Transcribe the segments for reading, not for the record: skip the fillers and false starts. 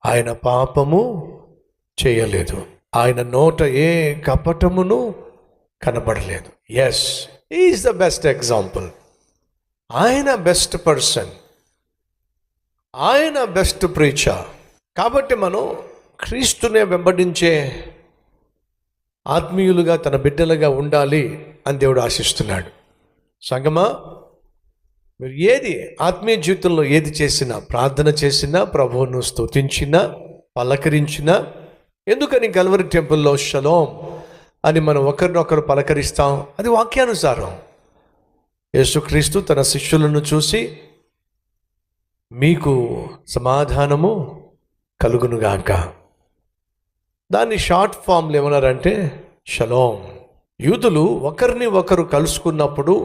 ఆయన పాపము చేయలేదు, ఆయన నోట ఏ కపటమును కనబడలేదు. Yes, is the best example. ఆయన బెస్ట్ పర్సన్, ఆయన బెస్ట్ ప్రీచర్. కాబట్టి మనం క్రీస్తునే వెంబడించే ఆత్మీయులుగా, తన బిడ్డలుగా ఉండాలి అని దేవుడు ఆశిస్తున్నాడు. సంగమా, మీరు ఏది ఆత్మీయ జీవితంలో ఏది చేసినా, ప్రార్థన చేసినా, ప్రభువును స్తుతించినా, పలకరించినా, ఎందుకని కల్వరి టెంపుల్లో షలోం అని మనం ఒకరినొకరు పలకరిస్తాం? అది వాక్యానుసారం. యేసుక్రీస్తు తన శిష్యులను చూసి మీకు సమాధానము కలుగునుగాక, దాన్ని షార్ట్ ఫామ్లో ఏమన్నారంటే షలోం. యూదులు ఒకరిని ఒకరు కలుసుకున్నప్పుడు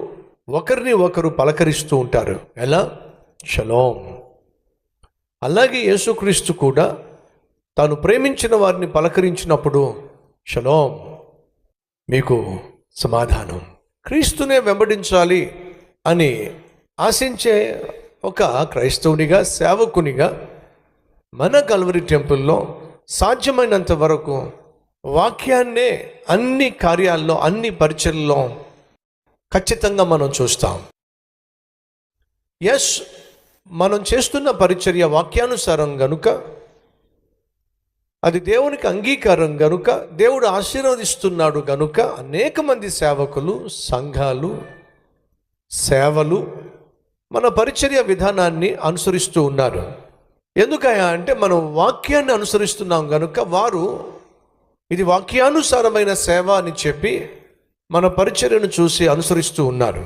ఒకరిని ఒకరు పలకరిస్తూ ఉంటారు. ఎలా? షలోం. అలాగే యేసుక్రీస్తు కూడా తాను ప్రేమించిన వారిని పలకరించినప్పుడు షలోం, మీకు సమాధానం. క్రీస్తునే వెంబడించాలి అని ఆశించే ఒక క్రైస్తవునిగా, సేవకునిగా మన కల్వరి టెంపుల్లో సాధ్యమైనంత వరకు వాక్యాన్నే అన్ని కార్యాల్లో, అన్ని పరిచర్యల్లో ఖచ్చితంగా మనం చూస్తాం. ఎస్, మనం చేస్తున్న పరిచర్య వాక్యానుసారం గనుక, అది దేవునికి అంగీకారం గనుక, దేవుడు ఆశీర్వదిస్తున్నాడు గనుక అనేక మంది సేవకులు, సంఘాలు, సేవలు మన పరిచర్య విధానాన్ని అనుసరిస్తూ ఉన్నారు. ఎందుకయ్యా అంటే మనం వాక్యాన్ని అనుసరిస్తున్నాం గనుక వారు ఇది వాక్యానుసారమైన సేవ అని చెప్పి మన పరిచర్యను చూసి అనుసరిస్తూ ఉన్నారు.